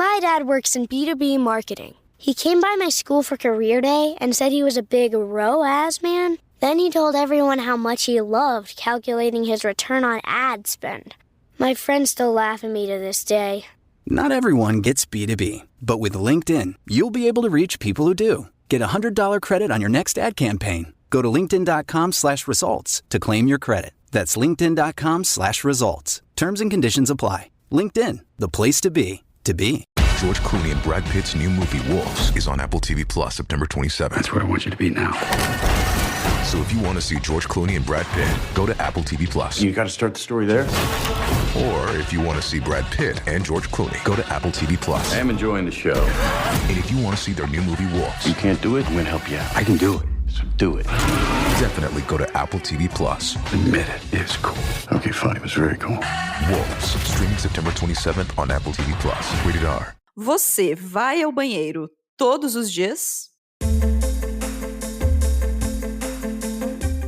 My dad works in B2B marketing. He came by my school for career day and said he was a big ROAS man. Then he told everyone how much he loved calculating his return on ad spend. My friends still laugh at me to this day. Not everyone gets B2B, but with LinkedIn, you'll be able to reach people who do. Get a $100 credit on your next ad campaign. Go to linkedin.com/results to claim your credit. That's linkedin.com/results. Terms and conditions apply. LinkedIn, the place to be, to be. George Clooney and Brad Pitt's new movie Wolves is on Apple TV Plus September 27th. That's where I want you to be now. So if you want to see George Clooney and Brad Pitt, go to Apple TV Plus. You got to start the story there. Or if you want to see Brad Pitt and George Clooney, go to Apple TV Plus. I am enjoying the show. And if you want to see their new movie Wolves, You can't do it, I'm going to help you out. I can do it. So do it. Definitely go to Apple TV Plus. Admit it, it's cool. Okay, fine, it was very cool. Wolves, streaming September 27th on Apple TV Plus. Rated R. Você vai ao banheiro todos os dias?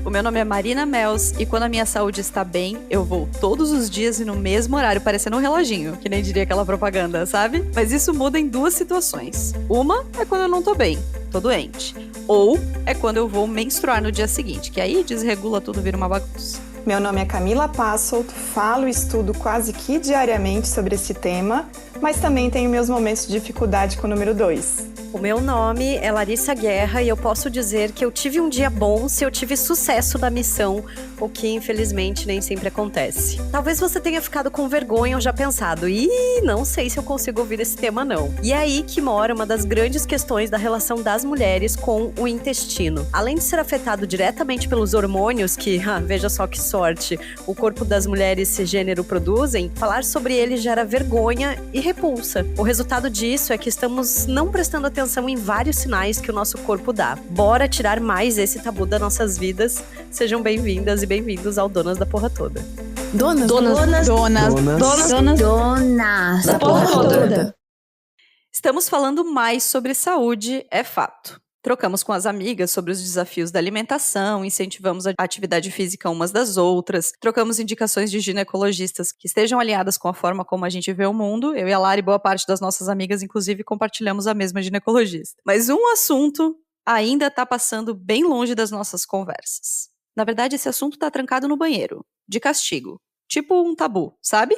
O meu nome é Marina Mels e quando a minha saúde está bem, eu vou todos os dias e no mesmo horário, parecendo um reloginho, que nem diria aquela propaganda, sabe? Mas isso muda em duas situações. Uma é quando eu não tô bem, tô doente. Ou é quando eu vou menstruar no dia seguinte, que aí desregula tudo, vira uma bagunça. Meu nome é Camila Passolt, falo e estudo quase que diariamente sobre esse tema, mas também tenho meus momentos de dificuldade com o número 2. O meu nome é Larissa Guerra e eu posso dizer que eu tive um dia bom se eu tive sucesso na missão, o que infelizmente nem sempre acontece. Talvez você tenha ficado com vergonha ou já pensado, não sei se eu consigo ouvir esse tema não. E é aí que mora uma das grandes questões da relação das mulheres com o intestino. Além de ser afetado diretamente pelos hormônios que, veja só que sorte, o corpo das mulheres cisgênero produzem, falar sobre ele gera vergonha e repulsa. O resultado disso é que estamos não prestando atenção em vários sinais que o nosso corpo dá. Bora tirar mais esse tabu das nossas vidas. Sejam bem-vindas e bem-vindos ao Donas da Porra Toda. Donas da Porra Toda. Estamos falando mais sobre saúde, é fato. Trocamos com as amigas sobre os desafios da alimentação, incentivamos a atividade física umas das outras, trocamos indicações de ginecologistas que estejam alinhadas com a forma como a gente vê o mundo. Eu e a Lara e boa parte das nossas amigas, inclusive, compartilhamos a mesma ginecologista. Mas um assunto ainda está passando bem longe das nossas conversas. Na verdade, esse assunto está trancado no banheiro, de castigo. Tipo um tabu, sabe?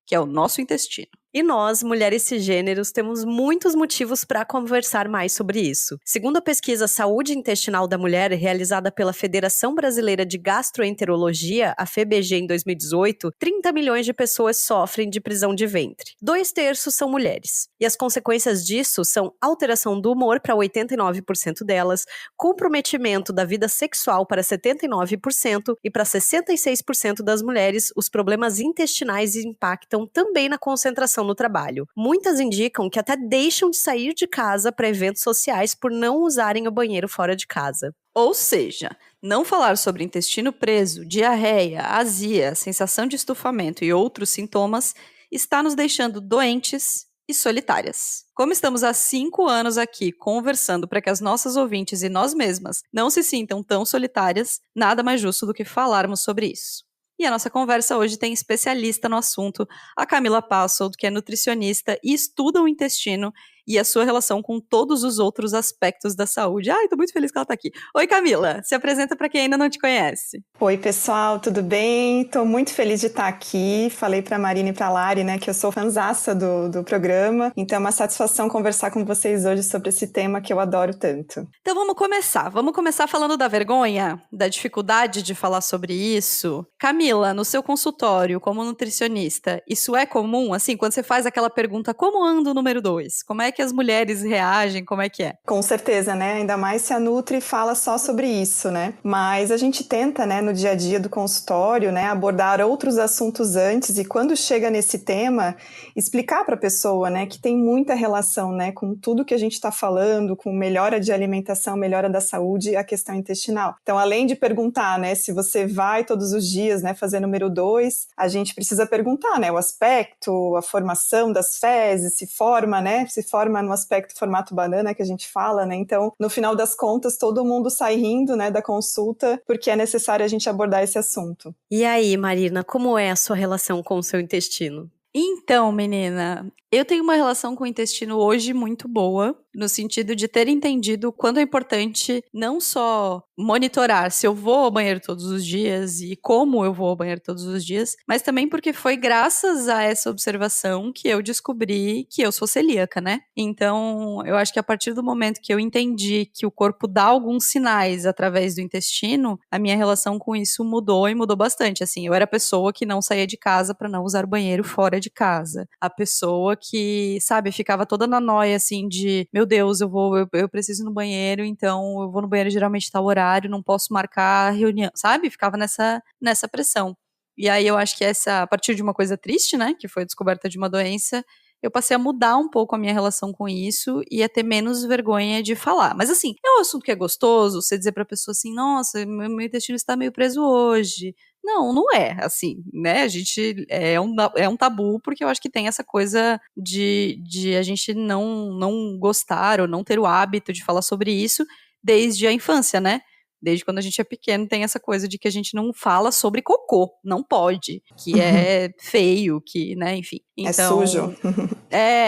Que é o nosso intestino. E nós, mulheres cisgêneros, temos muitos motivos para conversar mais sobre isso. Segundo a pesquisa Saúde Intestinal da Mulher, realizada pela Federação Brasileira de Gastroenterologia, a FEBG, em 2018, 30 milhões de pessoas sofrem de prisão de ventre. 2/3 são mulheres. E as consequências disso são alteração do humor para 89% delas, comprometimento da vida sexual para 79% e para 66% das mulheres, os problemas intestinais impactam também na concentração no trabalho. Muitas indicam que até deixam de sair de casa para eventos sociais por não usarem o banheiro fora de casa. Ou seja, não falar sobre intestino preso, diarreia, azia, sensação de estufamento e outros sintomas está nos deixando doentes e solitárias. Como estamos há 5 anos aqui conversando para que as nossas ouvintes e nós mesmas não se sintam tão solitárias, nada mais justo do que falarmos sobre isso. E a nossa conversa hoje tem especialista no assunto, a Camila Passolt, que é nutricionista e estuda o intestino e a sua relação com todos os outros aspectos da saúde. Ai, tô muito feliz que ela tá aqui. Oi, Camila, se apresenta para quem ainda não te conhece. Oi, pessoal, tudo bem? Tô muito feliz de estar aqui. Falei pra Marina e pra Lari, né, que eu sou fanzaça do programa. Então é uma satisfação conversar com vocês hoje sobre esse tema que eu adoro tanto. Então vamos começar. Vamos começar falando da vergonha, da dificuldade de falar sobre isso. Camila, no seu consultório como nutricionista, isso é comum? Assim, quando você faz aquela pergunta, como anda o número 2? Como é que as mulheres reagem? Como é que é? Com certeza, né? Ainda mais se a Nutri fala só sobre isso, né? Mas a gente tenta, né, no dia a dia do consultório, né, abordar outros assuntos antes e quando chega nesse tema, explicar para a pessoa, né, que tem muita relação, né, com tudo que a gente está falando, com melhora de alimentação, melhora da saúde e a questão intestinal. Então, além de perguntar, né, se você vai todos os dias, né, fazer número 2, a gente precisa perguntar, né, o aspecto, a formação das fezes, se forma, né, se forma no aspecto formato banana que a gente fala, né? Então, no final das contas, todo mundo sai rindo, né, da consulta, porque é necessário a gente abordar esse assunto. E aí, Marina, como é a sua relação com o seu intestino? Então, menina, Eu tenho uma relação com o intestino hoje muito boa, no sentido de ter entendido quando é importante não só monitorar se eu vou ao banheiro todos os dias e como eu vou ao banheiro todos os dias, mas também porque foi graças a essa observação que eu descobri que eu sou celíaca, né? Então, eu acho que a partir do momento que eu entendi que o corpo dá alguns sinais através do intestino, a minha relação com isso mudou e mudou bastante. Assim, eu era a pessoa que não saía de casa para não usar banheiro fora de casa. A pessoa que, sabe, ficava toda na noia, assim, de meu Deus, eu preciso ir no banheiro, então eu vou no banheiro geralmente tal horário, não posso marcar reunião, sabe? Ficava nessa pressão. E aí eu acho que a partir de uma coisa triste, né, que foi a descoberta de uma doença, eu passei a mudar um pouco a minha relação com isso e a ter menos vergonha de falar. Mas assim, é um assunto que é gostoso, você dizer pra pessoa assim, nossa, meu intestino está meio preso hoje. Não é, assim, né, a gente, é um tabu, porque eu acho que tem essa coisa de a gente não gostar ou não ter o hábito de falar sobre isso desde a infância, né? Desde quando a gente é pequeno tem essa coisa de que a gente não fala sobre cocô, não pode, que é feio, que, né, enfim. Então, é sujo.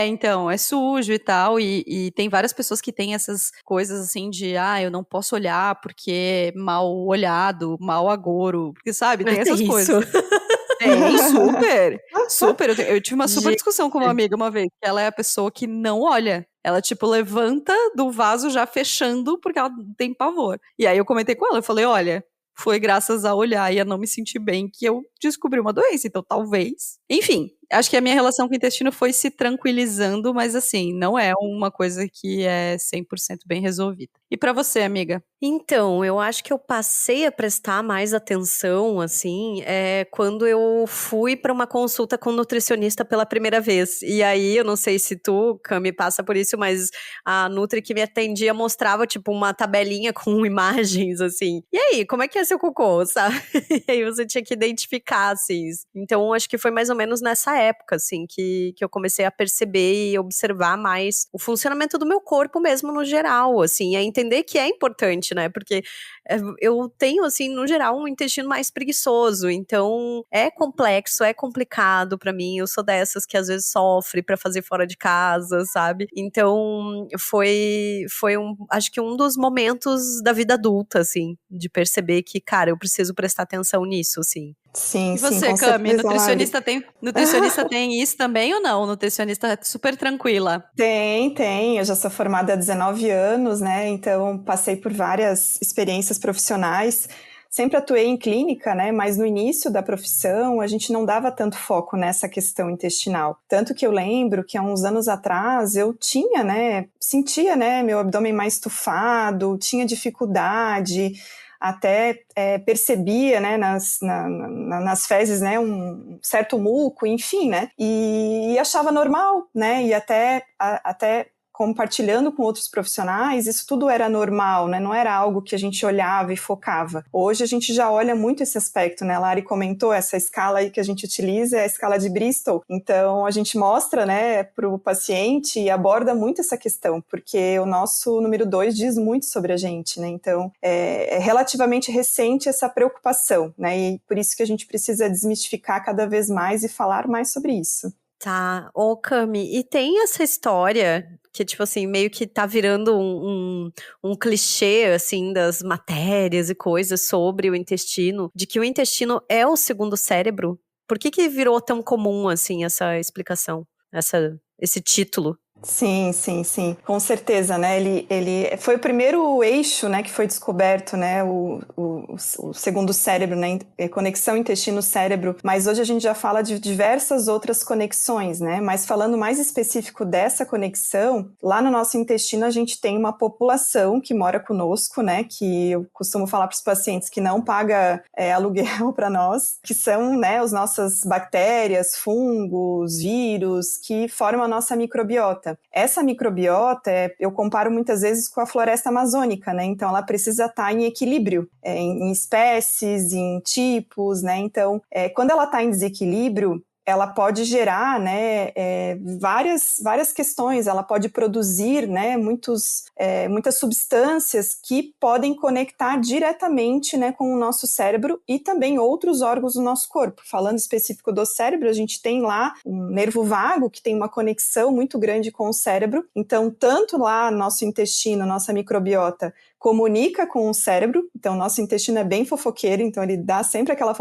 Então, é sujo e tal, e tem várias pessoas que têm essas coisas assim de, eu não posso olhar porque é mal olhado, mal agouro, porque sabe, tem essas coisas. Tem, super. Eu tive uma super discussão com uma amiga uma vez, que ela é a pessoa que não olha. Ela, tipo, levanta do vaso já fechando, porque ela tem pavor. E aí eu comentei com ela, eu falei, olha, foi graças a olhar e a não me sentir bem que eu descobri uma doença, então talvez. Enfim, acho que a minha relação com o intestino foi se tranquilizando, mas assim, não é uma coisa que é 100% bem resolvida. E pra você, amiga? Então, eu acho que eu passei a prestar mais atenção, assim, quando eu fui para uma consulta com um nutricionista pela primeira vez. E aí, eu não sei se tu, Cami, passa por isso, mas a Nutri que me atendia mostrava, tipo, uma tabelinha com imagens, assim. E aí, como é que é seu cocô, sabe? E aí você tinha que identificar, assim. Então, acho que foi mais ou menos nessa época, assim, que eu comecei a perceber e observar mais o funcionamento do meu corpo mesmo, no geral, assim, e a entender que é importante, né? Porque eu tenho, assim, no geral, um intestino mais preguiçoso, então é complexo, é complicado pra mim, eu sou dessas que às vezes sofre pra fazer fora de casa, sabe? Então foi acho que um dos momentos da vida adulta, assim, de perceber que, cara, eu preciso prestar atenção nisso, assim. Sim, e você, com Cami, certeza, nutricionista tem isso também ou não? Nutricionista é super tranquila? Tem. Eu já sou formada há 19 anos, né? Então, passei por várias experiências profissionais. Sempre atuei em clínica, né? Mas no início da profissão, a gente não dava tanto foco nessa questão intestinal. Tanto que eu lembro que há uns anos atrás eu tinha, né? Sentia, né? Meu abdômen mais estufado, tinha dificuldade, até percebia, né, nas fezes, né, um certo muco, enfim, né, e achava normal, né, e até compartilhando com outros profissionais, isso tudo era normal, né? Não era algo que a gente olhava e focava. Hoje a gente já olha muito esse aspecto, né? A Lari comentou, essa escala aí que a gente utiliza é a escala de Bristol. Então a gente mostra, né, para o paciente e aborda muito essa questão, porque o nosso número 2 diz muito sobre a gente, né? Então é relativamente recente essa preocupação, né? E por isso que a gente precisa desmistificar cada vez mais e falar mais sobre isso. Tá, ô Cami, e tem essa história que, tipo assim, meio que tá virando um clichê, assim, das matérias e coisas sobre o intestino, de que o intestino é o segundo cérebro? Por que virou tão comum, assim, essa explicação, esse título? Sim, com certeza, né, ele foi o primeiro eixo, né, que foi descoberto, né, o segundo cérebro, né, conexão intestino-cérebro, mas hoje a gente já fala de diversas outras conexões, né, mas falando mais específico dessa conexão, lá no nosso intestino a gente tem uma população que mora conosco, né, que eu costumo falar para os pacientes que não paga aluguel para nós, que são, né, as nossas bactérias, fungos, vírus, que formam a nossa microbiota. Essa microbiota, eu comparo muitas vezes com a floresta amazônica, né? Então, ela precisa estar em equilíbrio, em espécies, em tipos, né? Então, quando ela está em desequilíbrio, ela pode gerar, né, várias questões, ela pode produzir, né, muitas substâncias que podem conectar diretamente, né, com o nosso cérebro e também outros órgãos do nosso corpo. Falando específico do cérebro, a gente tem lá um nervo vago que tem uma conexão muito grande com o cérebro, então tanto lá nosso intestino, nossa microbiota, comunica com o cérebro, então nosso intestino é bem fofoqueiro, então ele dá sempre aquela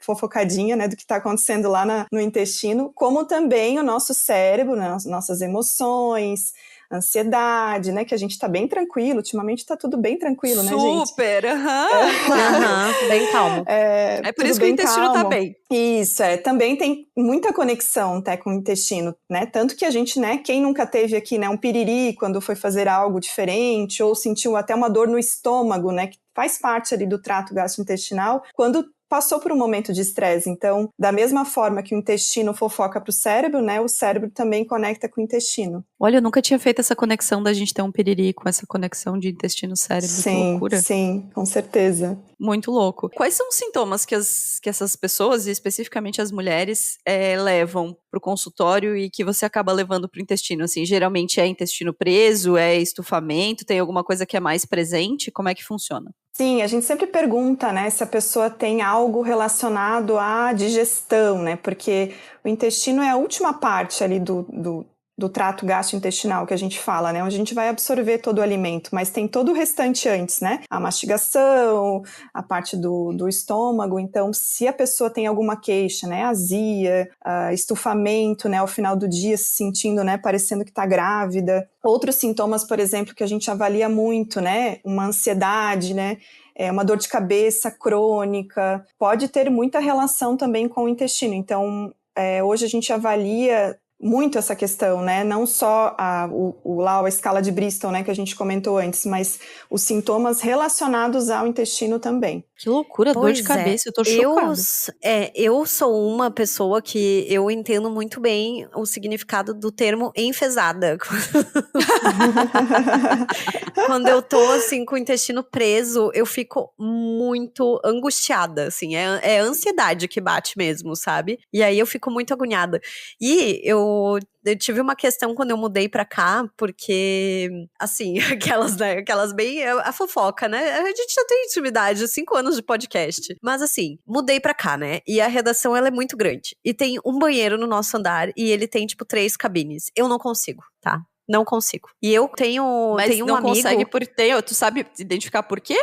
fofocadinha, né, do que está acontecendo lá no intestino, como também o nosso cérebro, né, nossas emoções, ansiedade, né, que a gente tá bem tranquilo, ultimamente tá tudo bem tranquilo, né, gente? Super, bem calmo. É por isso que o intestino tá bem. Isso, também tem muita conexão até com o intestino, né, tanto que a gente, né, quem nunca teve aqui, né, um piriri quando foi fazer algo diferente, ou sentiu até uma dor no estômago, né, que faz parte ali do trato gastrointestinal, quando passou por um momento de estresse. Então, da mesma forma que o intestino fofoca para o cérebro, né, o cérebro também conecta com o intestino. Olha, eu nunca tinha feito essa conexão da gente ter um piriri com essa conexão de intestino-cérebro. Sim, que loucura. Sim, com certeza. Muito louco. Quais são os sintomas que essas pessoas, e especificamente as mulheres, levam para o consultório e que você acaba levando para o intestino? Assim, geralmente é intestino preso, é estufamento, tem alguma coisa que é mais presente? Como é que funciona? Sim, a gente sempre pergunta, né, se a pessoa tem algo relacionado à digestão, né, porque o intestino é a última parte ali do trato gastrointestinal que a gente fala, né, onde a gente vai absorver todo o alimento, mas tem todo o restante antes, né, a mastigação, a parte do estômago. Então, se a pessoa tem alguma queixa, né, azia, estufamento, né, ao final do dia se sentindo, né, parecendo que está grávida. Outros sintomas, por exemplo, que a gente avalia muito, né, uma ansiedade, né, uma dor de cabeça crônica, pode ter muita relação também com o intestino. Então, hoje a gente avalia muito essa questão, né? Não só a escala de Bristol, né, que a gente comentou antes, mas os sintomas relacionados ao intestino também. Que loucura, dor de cabeça, eu tô chocada. Eu sou uma pessoa que eu entendo muito bem o significado do termo enfesada. Quando eu tô, assim, com o intestino preso, eu fico muito angustiada, assim, é ansiedade que bate mesmo, sabe? E aí eu fico muito agoniada. E eu tive uma questão quando eu mudei pra cá, porque, assim, aquelas bem, a fofoca, né? A gente já tem intimidade, 5 anos de podcast. Mas assim, mudei pra cá, né? E a redação, ela é muito grande. E tem um banheiro no nosso andar, e ele tem, tipo, 3 cabines. Eu não consigo, tá? Não consigo. E eu tenho um amigo... Mas não consegue tu sabe identificar por quê?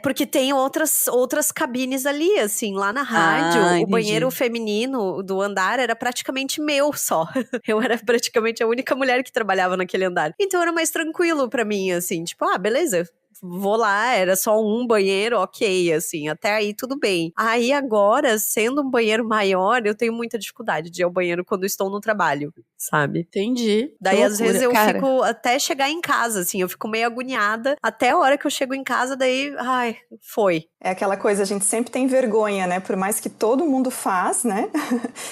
Porque tem outras cabines ali, assim, lá na rádio. O banheiro feminino do andar era praticamente meu só. Eu era praticamente a única mulher que trabalhava naquele andar. Então era mais tranquilo pra mim, assim, tipo, beleza. Vou lá, era só um banheiro, ok, assim, até aí tudo bem. Aí agora, sendo um banheiro maior, eu tenho muita dificuldade de ir ao banheiro quando estou no trabalho, sabe? Entendi. Daí às vezes eu fico até chegar em casa, assim, eu fico meio agoniada, até a hora que eu chego em casa, daí, foi. É aquela coisa, a gente sempre tem vergonha, né? Por mais que todo mundo faz, né?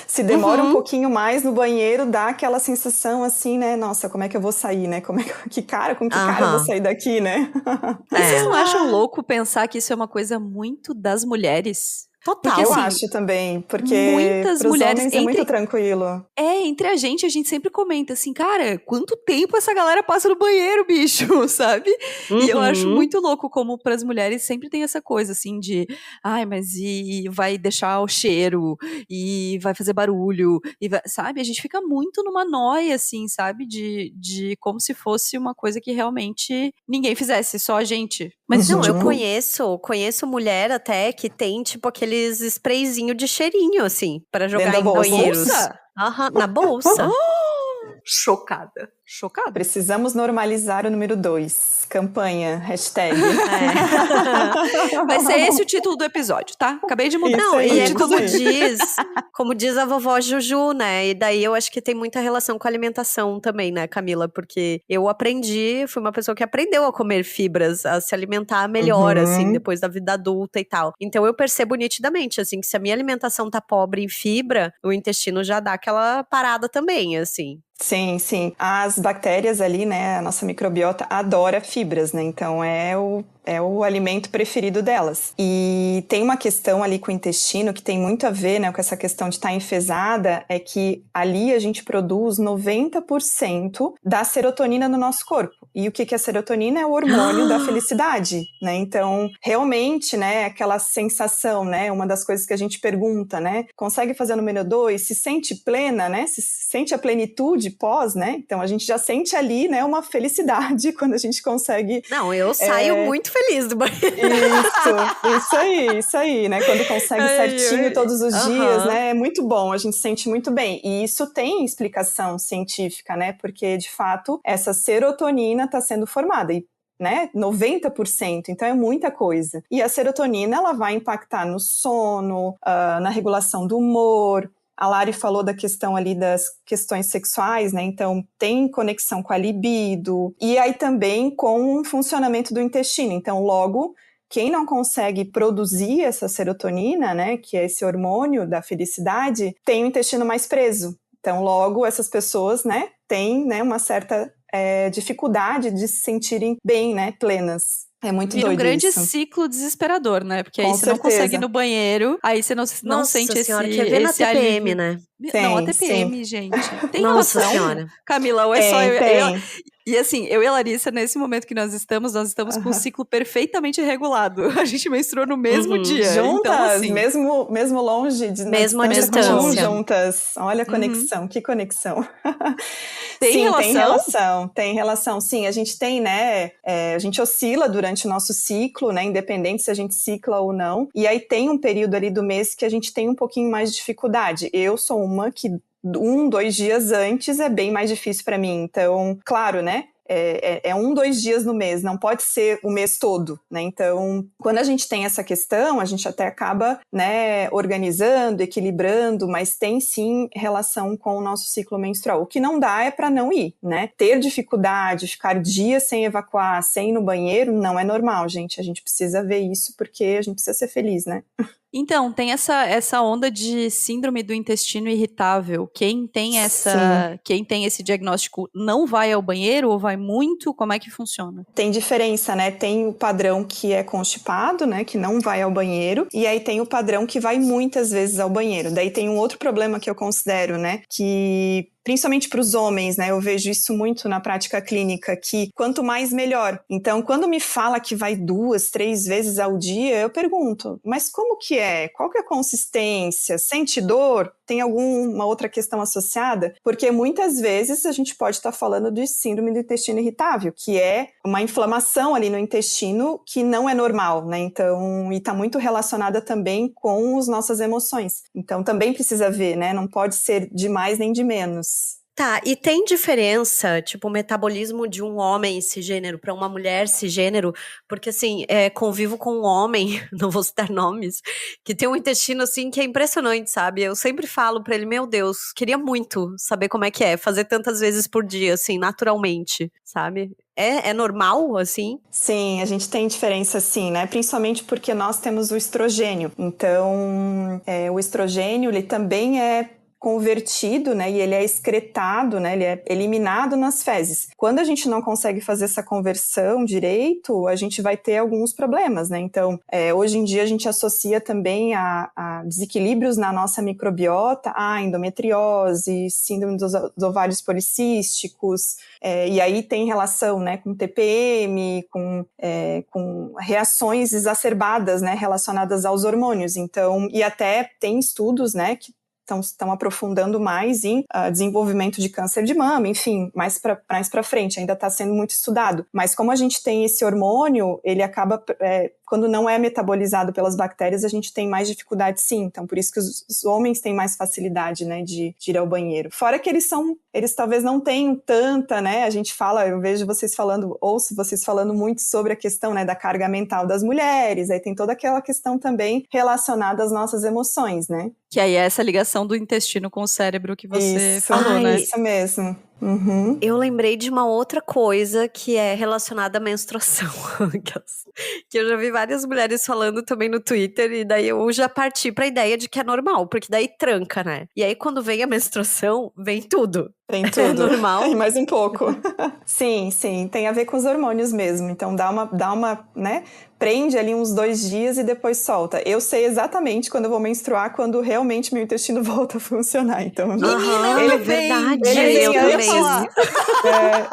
Se demora um pouquinho mais no banheiro, dá aquela sensação assim, né? Nossa, como é que eu vou sair, né? Com que cara eu vou sair daqui, né? Vocês não acham louco pensar que isso é uma coisa muito das mulheres? Total. Porque, eu acho também, porque muitas pros mulheres homens é muito tranquilo. Entre a gente sempre comenta assim, cara, quanto tempo essa galera passa no banheiro, bicho, sabe? E eu acho muito louco como pras mulheres sempre tem essa coisa, assim, de mas e vai deixar o cheiro, e vai fazer barulho, sabe? A gente fica muito numa noia, assim, sabe? De como se fosse uma coisa que realmente ninguém fizesse, só a gente. Mas não, eu conheço mulher até que tem, tipo, aqueles sprayzinho de cheirinho, assim, pra jogar em banheiros. Na bolsa. Chocada. Precisamos normalizar o número 2. Campanha, hashtag. Vai ser esse o título do episódio, tá? Acabei de mudar. Não, e como diz a vovó Juju, né? E daí eu acho que tem muita relação com a alimentação também, né, Camila? Porque eu fui uma pessoa que aprendeu a comer fibras, a se alimentar melhor, assim, depois da vida adulta e tal. Então eu percebo nitidamente, assim, que se a minha alimentação tá pobre em fibra, o intestino já dá aquela parada também, assim. Sim. as bactérias ali, né, a nossa microbiota adora fibras, né? Então é o alimento preferido delas. E tem uma questão ali com o intestino que tem muito a ver, né, com essa questão de estar enfesada, é que ali a gente produz 90% da serotonina no nosso corpo. E o que é a serotonina? É o hormônio da felicidade, né? Então, realmente, né, aquela sensação, né, uma das coisas que a gente pergunta, né, consegue fazer a número 2, se sente plena, né, se sente a plenitude pós, né? Então, a gente já sente ali, né, uma felicidade quando a gente consegue... Não, eu saio muito feliz do banheiro. Isso aí, né? Quando consegue certinho todos os dias, né? É muito bom, a gente se sente muito bem. E isso tem explicação científica, né? Porque, de fato, essa serotonina está sendo formada. E né, 90%, então é muita coisa. E a serotonina, ela vai impactar no sono, na regulação do humor. A Lari falou da questão ali das questões sexuais, né? Então tem conexão com a libido e aí também com o funcionamento do intestino. Então, logo, quem não consegue produzir essa serotonina, né, que é esse hormônio da felicidade, tem o intestino mais preso. Então, logo, essas pessoas, né, têm, né, uma certa dificuldade de se sentirem bem, né, plenas. É muito Vira doido um grande isso. ciclo desesperador, né? Porque aí Com você não consegue certeza. ir no banheiro, aí você não sente senhora, esse, quer ver na esse TPM, alívio. né? Não, a Tem, TPM, sim. gente. Tem Nossa noção, senhora. Camila, ou é só Tem. E assim, eu e a Larissa, nesse momento que nós estamos com um ciclo perfeitamente regulado. A gente menstruou no mesmo dia. Juntas, Então, assim, mesmo longe, Mesmo à distância, continuam distância. juntas. Olha a conexão, que conexão. Tem Sim, relação? tem relação. Sim, a gente tem, né, a gente oscila durante o nosso ciclo, né, independente se a gente cicla ou não. E aí tem um período ali do mês que a gente tem um pouquinho mais de dificuldade. Eu sou uma que 2 dias antes é bem mais difícil para mim. Então, claro, né? É 2 dias no mês, não pode ser o mês todo, né? Então, quando a gente tem essa questão, a gente até acaba, né, organizando, equilibrando, mas tem sim relação com o nosso ciclo menstrual. O que não dá é para não ir, né? Ter dificuldade, ficar dias sem evacuar, sem ir no banheiro, não é normal, gente. A gente precisa ver isso porque a gente precisa ser feliz, né? Então, tem essa onda de síndrome do intestino irritável. Quem tem esse diagnóstico não vai ao banheiro ou vai muito? Como é que funciona? Tem diferença, né? Tem o padrão que é constipado, né? Que não vai ao banheiro. E aí tem o padrão que vai muitas vezes ao banheiro. Daí tem um outro problema que eu considero, né? Que... principalmente para os homens, né? Eu vejo isso muito na prática clínica, que quanto mais, melhor. Então, quando me fala que vai 2, 3 vezes ao dia, eu pergunto, mas como que é? Qual que é a consistência? Sente dor? Tem alguma outra questão associada? Porque muitas vezes a gente pode estar falando de síndrome do intestino irritável, que é uma inflamação ali no intestino que não é normal, né? Então, e está muito relacionada também com as nossas emoções. Então, também precisa ver, né? Não pode ser de mais nem de menos. Tá, e tem diferença, tipo, o metabolismo de um homem cisgênero para uma mulher cisgênero? Porque, assim, convivo com um homem, não vou citar nomes, que tem um intestino, assim, que é impressionante, sabe? Eu sempre falo pra ele, meu Deus, queria muito saber como é que é, fazer tantas vezes por dia, assim, naturalmente, sabe? É normal, assim? Sim, a gente tem diferença sim, né? Principalmente porque nós temos o estrogênio. Então, o estrogênio, ele também é convertido, né, e ele é excretado, né, ele é eliminado nas fezes. Quando a gente não consegue fazer essa conversão direito, a gente vai ter alguns problemas, né, então hoje em dia a gente associa também a desequilíbrios na nossa microbiota, a endometriose, síndrome dos ovários policísticos, e aí tem relação, né, com TPM, com reações exacerbadas, né, relacionadas aos hormônios, então, e até tem estudos, né, que estão aprofundando mais em desenvolvimento de câncer de mama, enfim, mais para frente, ainda está sendo muito estudado. Mas como a gente tem esse hormônio, ele acaba, quando não é metabolizado pelas bactérias, a gente tem mais dificuldade sim. Então, por isso que os homens têm mais facilidade, né, de ir ao banheiro. Fora que eles talvez não tenham tanta, né, a gente fala, eu vejo vocês falando, ouço vocês falando muito sobre a questão, né, da carga mental das mulheres, aí tem toda aquela questão também relacionada às nossas emoções, né? Que aí é essa ligação do intestino com o cérebro que você falou, né? Isso mesmo. Uhum. Eu lembrei de uma outra coisa que é relacionada à menstruação. Que eu já vi várias mulheres falando também no Twitter, e daí eu já parti pra ideia de que é normal, porque daí tranca, né? E aí quando vem a menstruação, vem tudo. Tem tudo. É normal? E mais um pouco. Sim, tem a ver com os hormônios mesmo. Então dá uma, né? Prende ali uns 2 dias e depois solta. Eu sei exatamente quando eu vou menstruar, quando realmente meu intestino volta a funcionar. Então, Aham, ele é verdade. ele Eu vem também.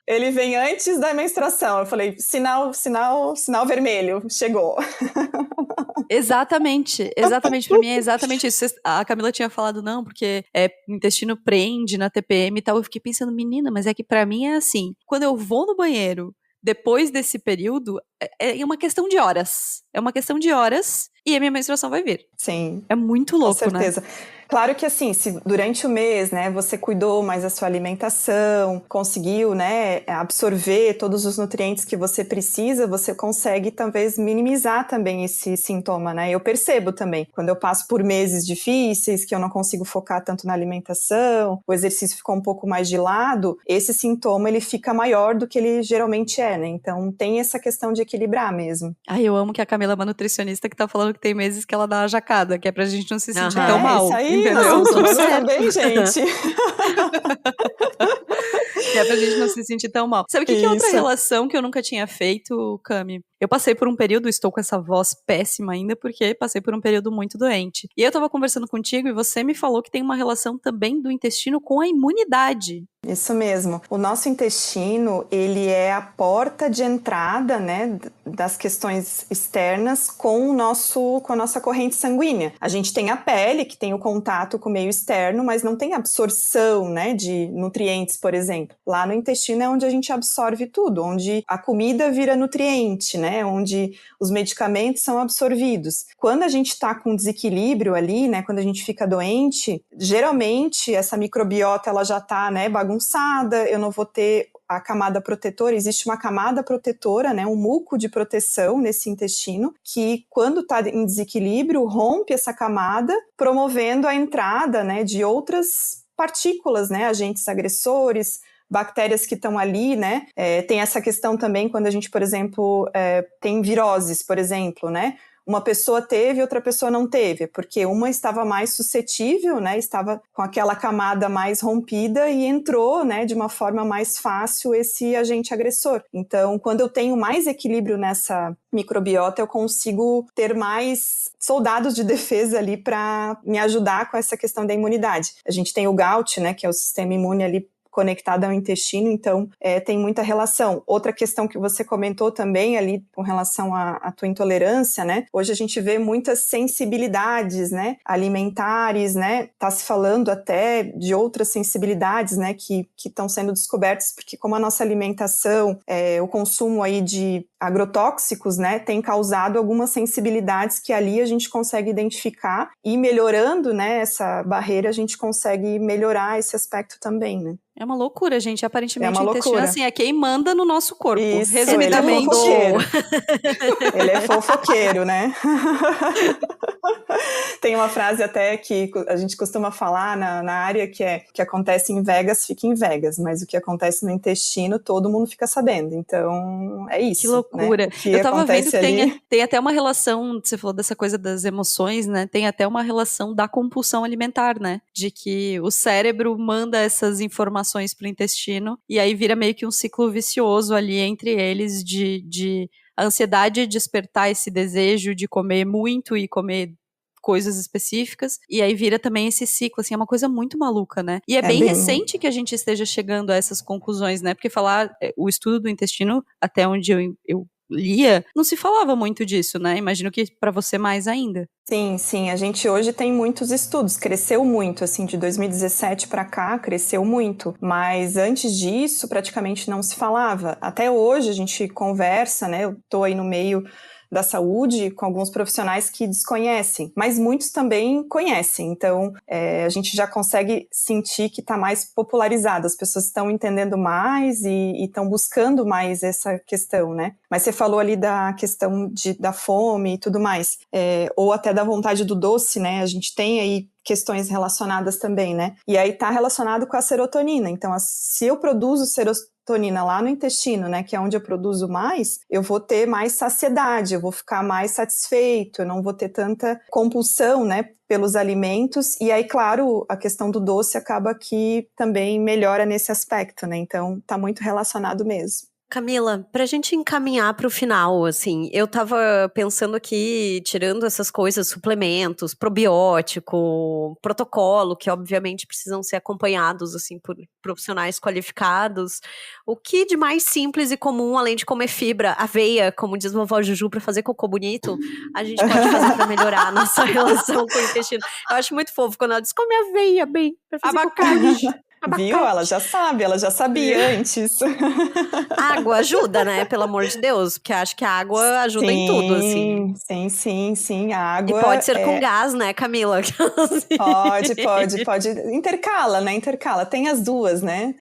ele vem antes da menstruação. Eu falei, sinal vermelho, chegou. Exatamente, pra mim é exatamente isso. A Camila tinha falado, não, porque o intestino prende na TPM e tal. Eu fiquei pensando, menina, mas é que pra mim é assim, quando eu vou no banheiro, depois desse período, é uma questão de horas. É uma questão de horas e a minha menstruação vai vir. Sim. É muito louco, com certeza. né? Claro que assim, se durante o mês, né, você cuidou mais da sua alimentação, conseguiu, né, absorver todos os nutrientes que você precisa, você consegue talvez minimizar também esse sintoma, né? Eu percebo também, quando eu passo por meses difíceis, que eu não consigo focar tanto na alimentação, o exercício ficou um pouco mais de lado, esse sintoma ele fica maior do que ele geralmente é, né? Então tem essa questão de equilibrar mesmo. Ai, eu amo que a Camila é uma nutricionista que tá falando que tem meses que ela dá uma jacada, que é pra gente não se sentir tão mal. Isso aí, entendeu? nós Tudo somos certo. também, gente. Que é pra gente não se sentir tão mal. Sabe o que é outra Isso. relação que eu nunca tinha feito, Cami? Eu passei por um período, estou com essa voz péssima ainda, porque passei por um período muito doente. E eu tava conversando contigo e você me falou que tem uma relação também do intestino com a imunidade. Isso mesmo. O nosso intestino, ele é a porta de entrada, né, das questões externas com a nossa corrente sanguínea. A gente tem a pele, que tem o contato com o meio externo, mas não tem absorção, né, de nutrientes, por exemplo. Lá no intestino é onde a gente absorve tudo, onde a comida vira nutriente, né, onde os medicamentos são absorvidos. Quando a gente está com desequilíbrio ali, né, quando a gente fica doente, geralmente essa microbiota ela já está, né, bagunçada, eu não vou ter a camada protetora, existe uma camada protetora, né, um muco de proteção nesse intestino, que quando está em desequilíbrio, rompe essa camada, promovendo a entrada, né, de outras partículas, né, agentes agressores, bactérias que estão ali, né, tem essa questão também quando a gente, por exemplo, tem viroses, por exemplo, né, uma pessoa teve, outra pessoa não teve, porque uma estava mais suscetível, né, estava com aquela camada mais rompida e entrou, né, de uma forma mais fácil esse agente agressor. Então, quando eu tenho mais equilíbrio nessa microbiota, eu consigo ter mais soldados de defesa ali para me ajudar com essa questão da imunidade. A gente tem o GAUT, né, que é o sistema imune ali conectada ao intestino, então tem muita relação. Outra questão que você comentou também ali com relação à tua intolerância, né? Hoje a gente vê muitas sensibilidades, né, alimentares, né? Tá se falando até de outras sensibilidades, né, que estão sendo descobertas, porque como a nossa alimentação, o consumo aí de agrotóxicos, né, tem causado algumas sensibilidades que ali a gente consegue identificar e melhorando, né, essa barreira, a gente consegue melhorar esse aspecto também, né? É uma loucura, gente. Aparentemente É uma o intestino loucura. assim, é quem manda no nosso corpo. Isso, Resumidamente. Ele é fofoqueiro, né? Tem uma frase até que a gente costuma falar na área que acontece em Vegas, fica em Vegas, mas o que acontece no intestino, todo mundo fica sabendo. Então, é isso. Que loucura. Né? Eu tava vendo que tem até uma relação, você falou dessa coisa das emoções, né? Tem até uma relação da compulsão alimentar, né? De que o cérebro manda essas informações pro intestino e aí vira meio que um ciclo vicioso ali entre eles de a ansiedade despertar esse desejo de comer muito e comer coisas específicas, e aí vira também esse ciclo, assim, é uma coisa muito maluca, né? E é bem recente que a gente esteja chegando a essas conclusões, né? Porque o estudo do intestino, até onde eu lia, não se falava muito disso, né? Imagino que para você mais ainda. Sim, a gente hoje tem muitos estudos, cresceu muito, assim, de 2017 para cá, cresceu muito, mas antes disso praticamente não se falava. Até hoje a gente conversa, né, eu tô aí no meio da saúde com alguns profissionais que desconhecem, mas muitos também conhecem. Então, a gente já consegue sentir que está mais popularizado, as pessoas estão entendendo mais e estão buscando mais essa questão, né? Mas você falou ali da questão da fome e tudo mais, ou até da vontade do doce, né? A gente tem aí questões relacionadas também, né? E aí está relacionado com a serotonina. Então, se eu produzo serotonina lá no intestino, né, que é onde eu produzo mais, eu vou ter mais saciedade, eu vou ficar mais satisfeito, eu não vou ter tanta compulsão, né, pelos alimentos. E aí, claro, a questão do doce acaba que também melhora nesse aspecto, né? Então, está muito relacionado mesmo. Camila, pra gente encaminhar pro final, assim, eu tava pensando aqui, tirando essas coisas, suplementos, probiótico, protocolo, que obviamente precisam ser acompanhados, assim, por profissionais qualificados. O que de mais simples e comum, além de comer fibra, aveia, como diz vovó Juju, pra fazer cocô bonito, a gente pode fazer pra melhorar a nossa relação com o intestino? Eu acho muito fofo quando ela diz, come aveia, bem, pra fazer abacate. Viu? Ela já sabe, ela já sabia antes. Água ajuda, né? Pelo amor de Deus, porque acho que a água ajuda em tudo, assim. Sim, a água... E pode ser com gás, né, Camila? Pode. Intercala, né? Tem as duas, né?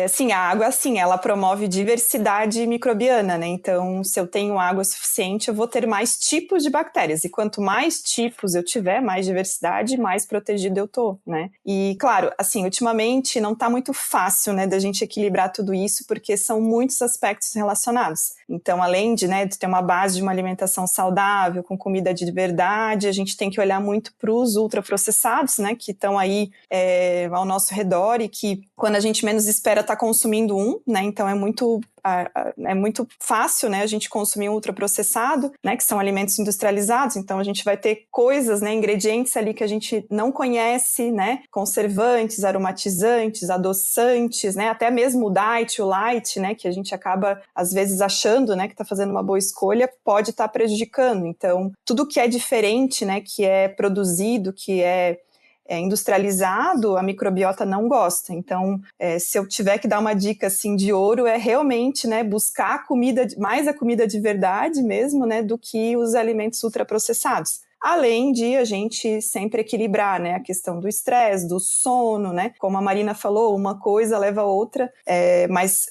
Sim, a água, assim, ela promove diversidade microbiana, né? Então, se eu tenho água suficiente, eu vou ter mais tipos de bactérias. E quanto mais tipos eu tiver, mais diversidade, mais protegido eu tô, né? E, claro, assim, ultimamente não tá muito fácil, né, da gente equilibrar tudo isso, porque são muitos aspectos relacionados. Então, além de ter uma base de uma alimentação saudável, com comida de verdade, a gente tem que olhar muito para os ultraprocessados, né, que estão aí ao nosso redor e que, quando a gente menos espera, está consumindo né, então é muito fácil, né, a gente consumir um ultraprocessado, né, que são alimentos industrializados, então a gente vai ter coisas, né, ingredientes ali que a gente não conhece, né, conservantes, aromatizantes, adoçantes, né, até mesmo o diet, o light, né, que a gente acaba, às vezes, achando, né, que está fazendo uma boa escolha, pode estar prejudicando. Então, tudo que é diferente, né, que é produzido, que é industrializado, a microbiota não gosta. Então, se eu tiver que dar uma dica assim de ouro, é realmente, né, buscar a comida de verdade mesmo, né, do que os alimentos ultraprocessados. Além de a gente sempre equilibrar, né, a questão do estresse, do sono, né, como a Marina falou, uma coisa leva a outra, mas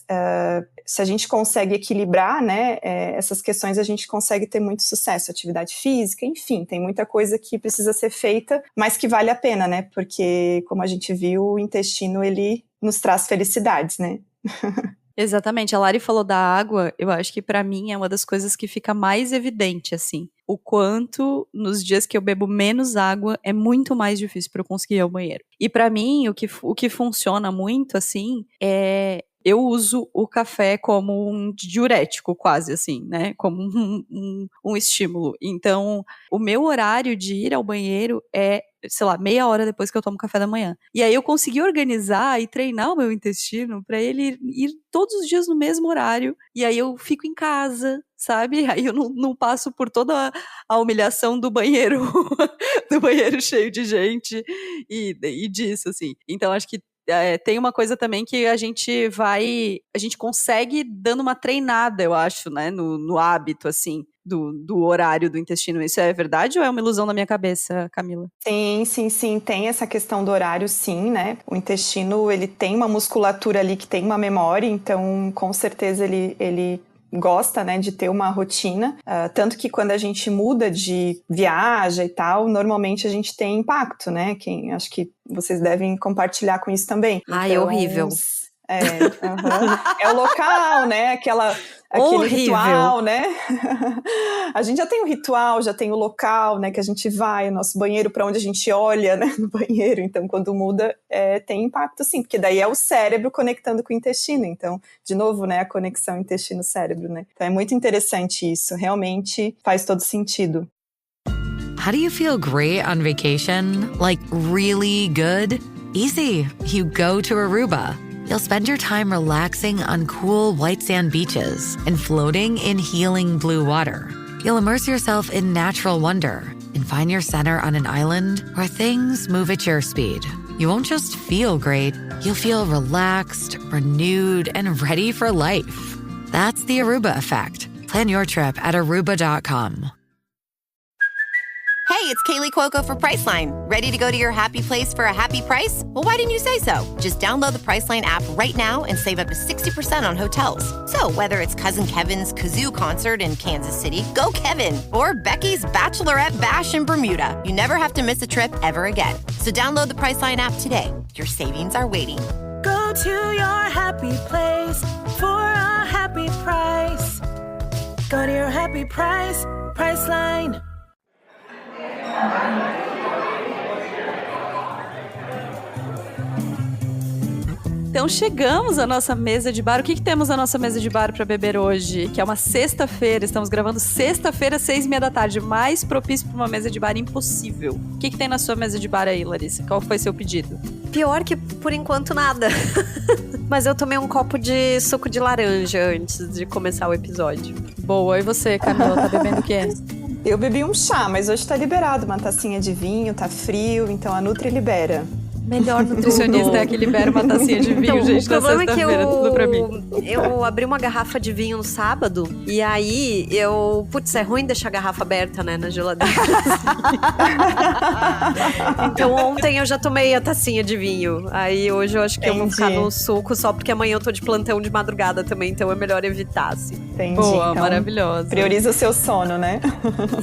se a gente consegue equilibrar, né, essas questões, a gente consegue ter muito sucesso, atividade física, enfim, tem muita coisa que precisa ser feita, mas que vale a pena, né, porque, como a gente viu, o intestino, ele nos traz felicidades, né. Exatamente, a Lari falou da água, eu acho que pra mim é uma das coisas que fica mais evidente, assim, o quanto nos dias que eu bebo menos água é muito mais difícil pra eu conseguir ir ao banheiro. E pra mim, o que funciona muito, assim, eu uso o café como um diurético, quase assim, né? Como um estímulo. Então, o meu horário de ir ao banheiro é, sei lá, meia hora depois que eu tomo café da manhã. E aí eu consegui organizar e treinar o meu intestino pra ele ir todos os dias no mesmo horário. E aí eu fico em casa, sabe? Aí eu não passo por toda a humilhação do banheiro, do banheiro cheio de gente e disso, assim. Então, acho que tem uma coisa também que a gente consegue dando uma treinada, eu acho, né, no hábito, assim, do horário do intestino. Isso é verdade ou é uma ilusão na minha cabeça, Camila? Sim, tem essa questão do horário, sim, né, o intestino, ele tem uma musculatura ali que tem uma memória, então, com certeza, ele gosta, né, de ter uma rotina, tanto que quando a gente muda de viagem e tal, normalmente a gente tem impacto, né, acho que vocês devem compartilhar com isso também. Ai, então, horrível. É o local, né, aquele ritual, né, a gente já tem o ritual, já tem o local, né, que a gente vai, o nosso banheiro, para onde a gente olha, né, no banheiro, então quando muda, tem impacto sim, porque daí é o cérebro conectando com o intestino, então, de novo, né, a conexão intestino-cérebro, né, então é muito interessante isso, realmente faz todo sentido. How do you feel great on vacation? Like really good? Easy. You go to Aruba. You'll spend your time relaxing on cool white sand beaches and floating in healing blue water. You'll immerse yourself in natural wonder and find your center on an island where things move at your speed. You won't just feel great, you'll feel relaxed, renewed, and ready for life. That's the Aruba effect. Plan your trip at Aruba.com. Hey, it's Kaylee Cuoco for Priceline. Ready to go to your happy place for a happy price? Well, why didn't you say so? Just download the Priceline app right now and save up to 60% on hotels. So whether it's Cousin Kevin's Kazoo Concert in Kansas City, go Kevin, or Becky's Bachelorette Bash in Bermuda, you never have to miss a trip ever again. So download the Priceline app today. Your savings are waiting. Go to your happy place for a happy price. Go to your happy price, Priceline. Então chegamos à nossa mesa de bar. O que temos na nossa mesa de bar para beber hoje? Que é uma sexta-feira, estamos gravando sexta-feira, 6:30 da tarde. Mais propício para uma mesa de bar impossível. O que tem na sua mesa de bar aí, Larissa? Qual foi seu pedido? Pior que, por enquanto, nada. Mas eu tomei um copo de suco de laranja antes de começar o episódio. Boa, e você, Camila, tá bebendo o quê? Eu bebi um chá, mas hoje tá liberado uma tacinha de vinho, tá frio, então a Nutri libera. Melhor nutricionista é que libera uma tacinha de vinho, então, gente, na sexta-feira, tudo pra mim. Eu abri uma garrafa de vinho no sábado, e aí Putz, é ruim deixar a garrafa aberta, né, na geladeira. Então ontem eu já tomei a tacinha de vinho. Aí hoje eu acho que eu vou ficar no suco, só porque amanhã eu tô de plantão de madrugada também, então é melhor evitar, assim. Entendi. Boa, então, maravilhosa. Prioriza o seu sono, né?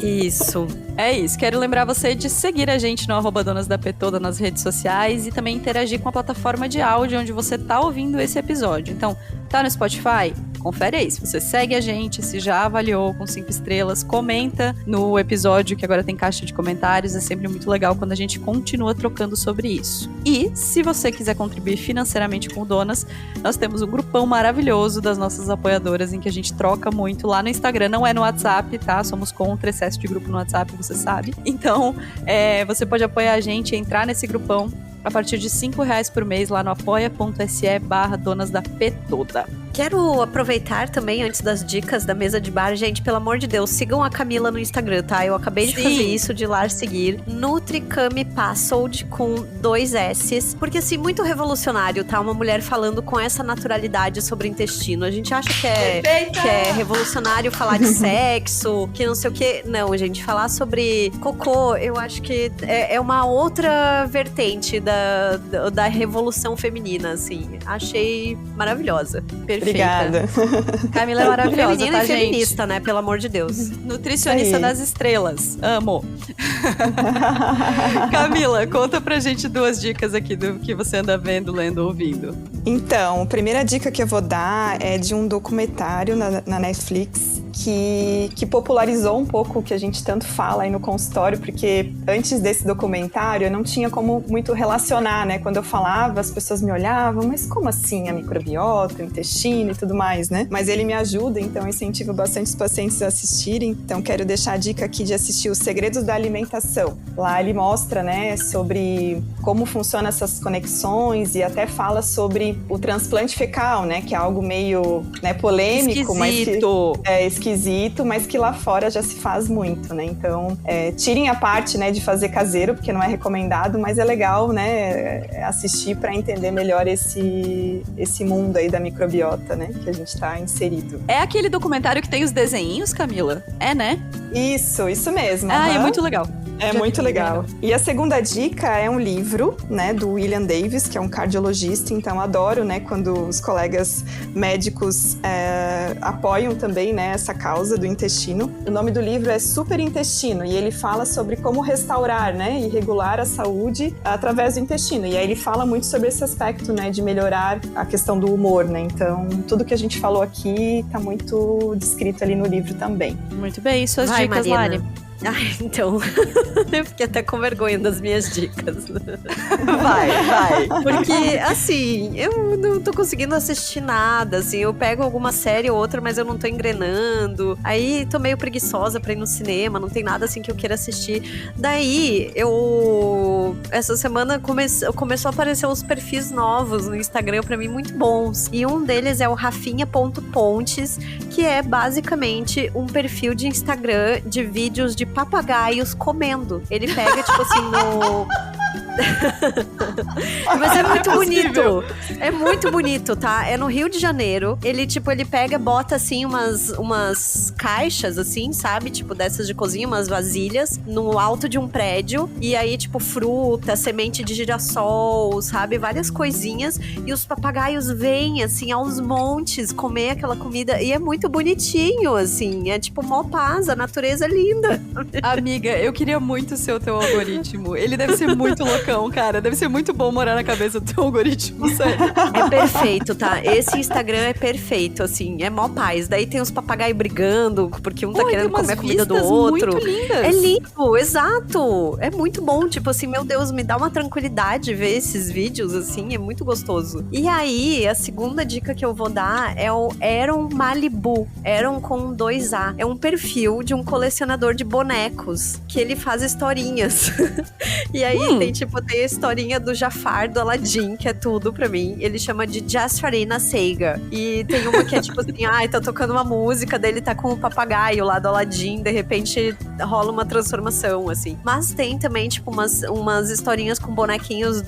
Isso. É isso. Quero lembrar você de seguir a gente no @donasdapetoda nas redes sociais e também interagir com a plataforma de áudio onde você tá ouvindo esse episódio. Então, tá no Spotify? Confere aí. Se você segue a gente, se já avaliou com 5 estrelas, comenta no episódio, que agora tem caixa de comentários. É sempre muito legal quando a gente continua trocando sobre isso. E, se você quiser contribuir financeiramente com o Donas, nós temos um grupão maravilhoso das nossas apoiadoras, em que a gente troca muito lá no Instagram. Não é no WhatsApp, tá? Somos contra excesso de grupo no WhatsApp, você sabe. Então, você pode apoiar a gente e entrar nesse grupão a partir de R$5 por mês lá no apoia.se/donasdapetoda. Quero aproveitar também, antes das dicas da mesa de bar, gente, pelo amor de Deus, sigam a Camila no Instagram, tá? Eu acabei de fazer isso, de lá seguir. NutriCamiPassold com 2 S's. Porque, assim, muito revolucionário, tá? Uma mulher falando com essa naturalidade sobre o intestino. A gente acha que é revolucionário falar de sexo, que não sei o quê. Não, gente, falar sobre cocô, eu acho que é uma outra vertente da revolução feminina, assim. Achei maravilhosa. Perfeita. Obrigada. Camila é maravilhosa, feminina tá, e feminista, né? Pelo amor de Deus. Nutricionista das estrelas. Amo. Camila, conta pra gente 2 dicas aqui do que você anda vendo, lendo, ouvindo. Então, a primeira dica que eu vou dar é de um documentário na Netflix que popularizou um pouco o que a gente tanto fala aí no consultório, porque antes desse documentário eu não tinha como muito relacionar, né? Quando eu falava, as pessoas me olhavam, mas como assim a microbiota, o intestino e tudo mais, né? Mas ele me ajuda, então eu incentivo bastante os pacientes a assistirem. Então quero deixar a dica aqui de assistir Os Segredos da Alimentação. Lá ele mostra, né, sobre como funcionam essas conexões e até fala sobre o transplante fecal, né? Que é algo meio, né, polêmico, esquisito, mas que lá fora já se faz muito, né? Então, tirem a parte, né, de fazer caseiro, porque não é recomendado, mas é legal, né, assistir para entender melhor esse mundo aí da microbiota, né, que a gente tá inserido. É aquele documentário que tem os desenhinhos, Camila? É, né? Isso mesmo. É muito legal. É muito legal. E a segunda dica é um livro, né, do William Davis, que é um cardiologista, então adoro, né, quando os colegas médicos apoiam também, né, essa causa do intestino. O nome do livro é Superintestino e ele fala sobre como restaurar, né, e regular a saúde através do intestino. E aí ele fala muito sobre esse aspecto, né, de melhorar a questão do humor, né, então tudo que a gente falou aqui tá muito descrito ali no livro também. Muito bem, suas dicas, Marina. Lari. Então, eu fiquei até com vergonha das minhas dicas. Vai. Porque, assim, eu não tô conseguindo assistir nada, assim, eu pego alguma série ou outra, mas eu não tô engrenando. Aí, tô meio preguiçosa pra ir no cinema, não tem nada, assim, que eu queira assistir. Daí, essa semana começou a aparecer uns perfis novos no Instagram pra mim, muito bons. E um deles é o Rafinha.pontes, que é basicamente um perfil de Instagram de vídeos de papagaios comendo. Ele pega, tipo assim, Mas é muito bonito. É muito bonito, tá? É no Rio de Janeiro. Ele, tipo, ele pega, bota, assim, umas caixas, assim, sabe? Tipo, dessas de cozinha, umas vasilhas, no alto de um prédio. E aí, tipo, fruta, semente de girassol, sabe? Várias coisinhas. E os papagaios vêm, assim, aos montes, comer aquela comida. E é muito bonitinho, assim. É, tipo, mó paz. A natureza é linda. Amiga, eu queria muito ser o teu algoritmo. Ele deve ser muito loucão, cara. Deve ser muito bom morar na cabeça do teu algoritmo, sério. É perfeito, tá? Esse Instagram é perfeito, assim. É mó paz. Daí tem os papagaios brigando, porque um tá querendo comer a comida do outro. Muito lindas. É lindo, exato. É muito bom. Tipo assim, meu Deus, me dá uma tranquilidade ver esses vídeos, assim. É muito gostoso. E aí, a segunda dica que eu vou dar é o Aaron Malibu. Aaron com 2A. É um perfil de um colecionador de bonecos, que ele faz historinhas. E aí tem a historinha do Jafar, do Aladdin, que é tudo pra mim. Ele chama de Jasfarina Seiga. E tem uma que é tipo assim, tá tocando uma música, daí ele tá com o papagaio lá do Aladdin, de repente rola uma transformação, assim. Mas tem também, tipo, umas historinhas com bonequinhos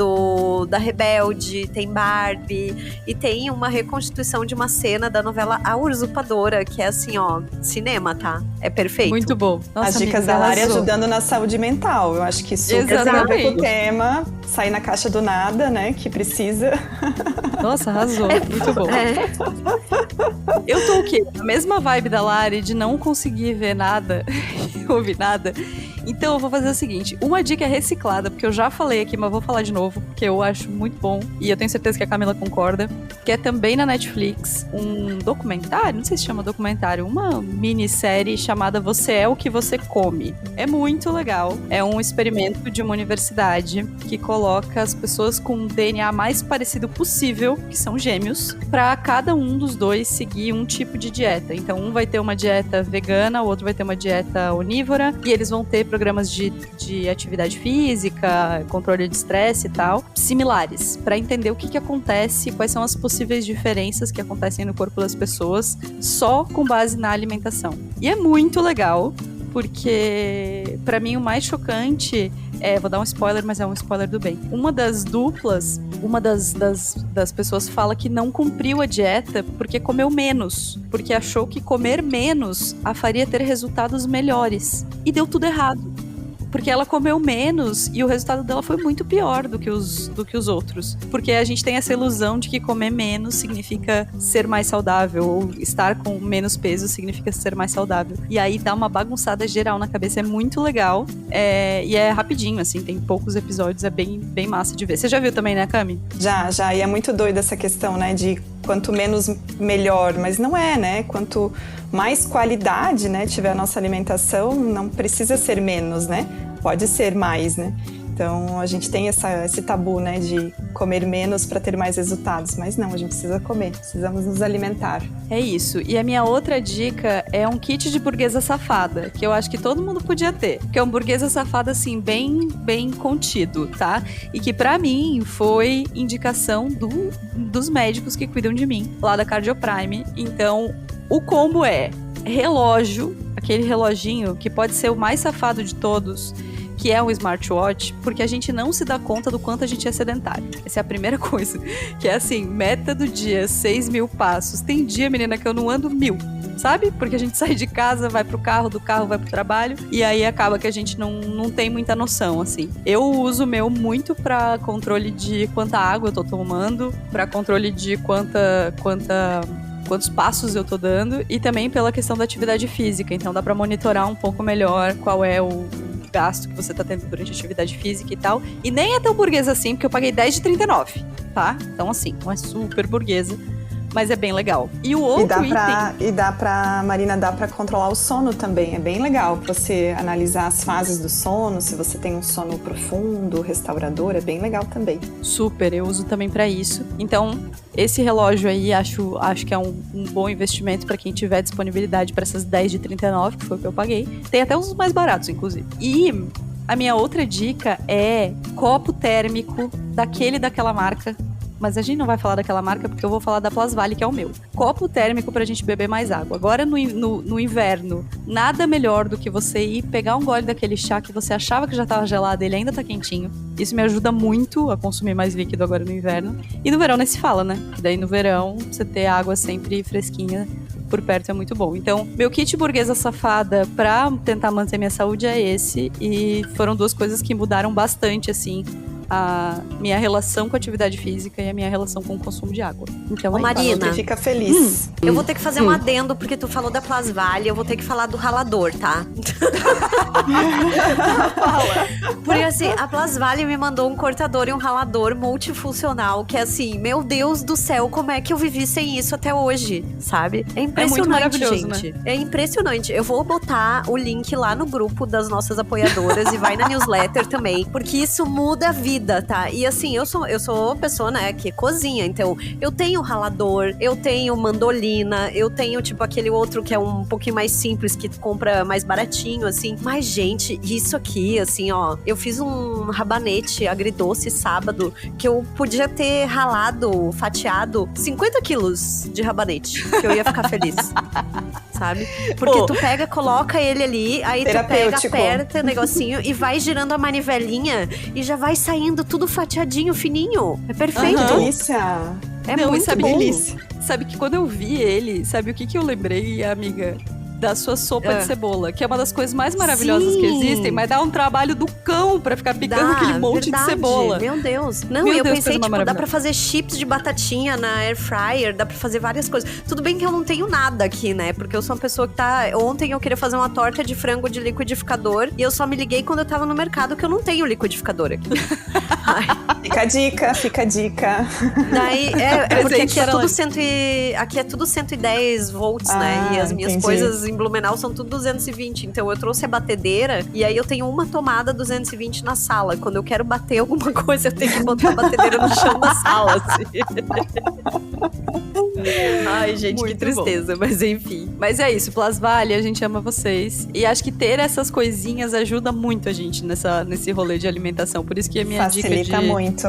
da Rebelde, tem Barbie, e tem uma reconstituição de uma cena da novela A Usurpadora, que é assim, ó, cinema, tá? É perfeito. Muito bom. Nossa, as dicas amiga, da Lari arrasou. ajudando na saúde mental. Eu acho que isso tem a ver com o tema. Sair na caixa do nada, né? Que precisa. Nossa, arrasou. Muito bom. Eu tô o quê? A mesma vibe da Lari de não conseguir ver nada, ouvir nada. Então eu vou fazer o seguinte, uma dica reciclada, porque eu já falei aqui, mas vou falar de novo, porque eu acho muito bom, e eu tenho certeza que a Camila concorda, que é também na Netflix, um documentário, não sei se chama documentário, uma minissérie chamada Você é o que você come. É muito legal, é um experimento de uma universidade que coloca as pessoas com o DNA mais parecido possível, que são gêmeos, pra cada um dos dois seguir um tipo de dieta. Então um vai ter uma dieta vegana, o outro vai ter uma dieta onívora, e eles vão ter programas de atividade física, controle de estresse e tal, similares, para entender o que acontece, quais são as possíveis diferenças que acontecem no corpo das pessoas, só com base na alimentação. E é muito legal, porque para mim o mais chocante vou dar um spoiler, mas é um spoiler do bem. Uma das duplas, uma das pessoas fala que não cumpriu a dieta porque comeu menos, porque achou que comer menos a faria ter resultados melhores. E deu tudo errado. Porque ela comeu menos e o resultado dela foi muito pior do que os outros. Porque a gente tem essa ilusão de que comer menos significa ser mais saudável, ou estar com menos peso significa ser mais saudável. E aí dá uma bagunçada geral na cabeça, é muito legal. E é rapidinho, assim, tem poucos episódios, é bem, bem massa de ver. Você já viu também, né, Cami? Já, e é muito doida essa questão, né, de quanto menos, melhor, mas não é, né, quanto mais qualidade, né, tiver a nossa alimentação, não precisa ser menos, né, pode ser mais, né. Então, a gente tem esse tabu, né, de comer menos para ter mais resultados. Mas não, a gente precisa comer, precisamos nos alimentar. É isso. E a minha outra dica é um kit de burguesa safada, que eu acho que todo mundo podia ter. Que é um burguesa safada, assim, bem, bem contido, tá? E que pra mim foi indicação dos médicos que cuidam de mim, lá da Cardioprime. Então, o combo é relógio, aquele reloginho que pode ser o mais safado de todos, que é um smartwatch, porque a gente não se dá conta do quanto a gente é sedentário. Essa é a primeira coisa. Que é assim, meta do dia, 6.000 passos. Tem dia, menina, que eu não ando 1.000, sabe? Porque a gente sai de casa, vai pro carro, do carro vai pro trabalho, e aí acaba que a gente não tem muita noção, assim. Eu uso o meu muito pra controle de quanta água eu tô tomando, pra controle de quantos passos eu tô dando, e também pela questão da atividade física. Então dá pra monitorar um pouco melhor qual é o gasto que você tá tendo durante a atividade física e tal. E nem é tão burguesa assim, porque eu paguei 10 de 39, tá? Então assim, não é super burguesa, mas é bem legal. E o outro Marina, dá pra controlar o sono também. É bem legal você analisar as fases do sono, se você tem um sono profundo, restaurador, é bem legal também. Super, eu uso também pra isso. Então, esse relógio aí, acho que é um bom investimento pra quem tiver disponibilidade pra essas 10 de 39, que foi o que eu paguei. Tem até uns mais baratos, inclusive. E a minha outra dica é copo térmico daquela marca, mas a gente não vai falar daquela marca porque eu vou falar da Plasvale, que é o meu. Copo térmico pra gente beber mais água. Agora no inverno, nada melhor do que você ir pegar um gole daquele chá que você achava que já tava gelado, ele ainda tá quentinho. Isso me ajuda muito a consumir mais líquido agora no inverno. E no verão nem se fala, né? E daí no verão, você ter água sempre fresquinha por perto é muito bom. Então, meu kit burguesa safada pra tentar manter minha saúde é esse. E foram duas coisas que mudaram bastante, assim, a minha relação com a atividade física e a minha relação com o consumo de água. Então, Ô, Marina, fica feliz. Eu vou ter que fazer um adendo, porque tu falou da Plasvale, eu vou ter que falar do ralador, tá? Porque assim, a Plasvale me mandou um cortador e um ralador multifuncional, que é assim, meu Deus do céu, como é que eu vivi sem isso até hoje, sabe? É impressionante, gente. Né? É impressionante. Eu vou botar o link lá no grupo das nossas apoiadoras e vai na newsletter também, porque isso muda a vida, tá? E assim, eu sou pessoa, né, que cozinha, então eu tenho ralador, eu tenho mandolina, eu tenho tipo aquele outro que é um pouquinho mais simples, que tu compra mais baratinho, assim. Mas, gente, isso aqui, assim, ó, eu fiz um rabanete agridoce sábado que eu podia ter ralado, fatiado 50 quilos de rabanete, que eu ia ficar feliz. Sabe? Porque tu pega, coloca ele ali, aí tu pega, aperta o negocinho e vai girando a manivelinha e já vai saindo tudo fatiadinho, fininho. É perfeito. Delícia. É muito bom. Delícia. Sabe que quando eu vi ele, sabe o que eu lembrei, amiga? Da sua sopa de cebola, que é uma das coisas mais maravilhosas que existem, mas dá um trabalho do cão pra ficar picando aquele monte de cebola. Meu Deus. Não, eu pensei, tipo, dá pra fazer chips de batatinha na air fryer, dá pra fazer várias coisas. Tudo bem que eu não tenho nada aqui, né? Porque eu sou uma pessoa que tá... Ontem eu queria fazer uma torta de frango de liquidificador e eu só me liguei quando eu tava no mercado que eu não tenho liquidificador aqui. Fica a dica. Daí, porque aqui é tudo aqui é tudo 110 volts, né? E as minhas coisas em Blumenau são tudo 220, então eu trouxe a batedeira e aí eu tenho uma tomada 220 na sala. Quando eu quero bater alguma coisa, eu tenho que botar a batedeira no chão da sala, assim. Ai, gente, muito que tristeza, bom. Mas enfim. Mas é isso, Plasvale, a gente ama vocês. E acho que ter essas coisinhas ajuda muito a gente nesse rolê de alimentação. Por isso que a minha dica de... Facilita muito.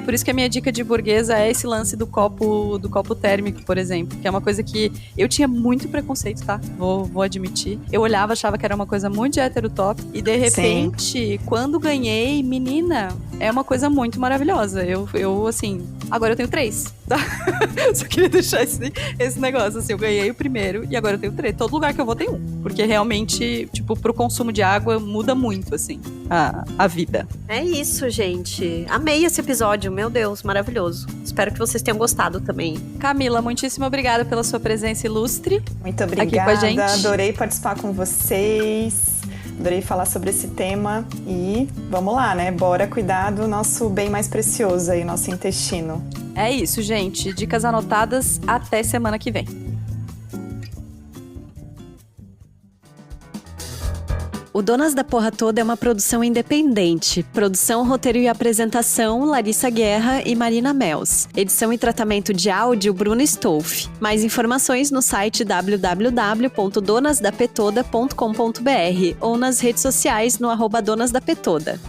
Por isso que a minha dica de burguesa é esse lance do copo térmico, por exemplo. Que é uma coisa que eu tinha muito preconceito, tá? Vou admitir. Eu olhava, achava que era uma coisa muito de hétero top. E de repente, quando ganhei, menina, é uma coisa muito maravilhosa. Eu assim, agora eu tenho 3, tá? Só queria deixar esse negócio, assim, eu ganhei o primeiro e agora eu tenho 3. Todo lugar que eu vou tem um. Porque realmente, tipo, pro consumo de água muda muito, assim, a vida. É isso, gente. Amei esse episódio, meu Deus, maravilhoso. Espero que vocês tenham gostado também. Camila, muitíssimo obrigada pela sua presença ilustre. Muito obrigada, aqui com a gente. Adorei participar com vocês. Adorei falar sobre esse tema e vamos lá, né? Bora cuidar do nosso bem mais precioso aí, nosso intestino. É isso, gente. Dicas anotadas. Até semana que vem. O Donas da Porra Toda é uma produção independente. Produção, roteiro e apresentação, Larissa Guerra e Marina Mels. Edição e tratamento de áudio, Bruno Stolf. Mais informações no site www.donasdapetoda.com.br ou nas redes sociais no @donasdapetoda.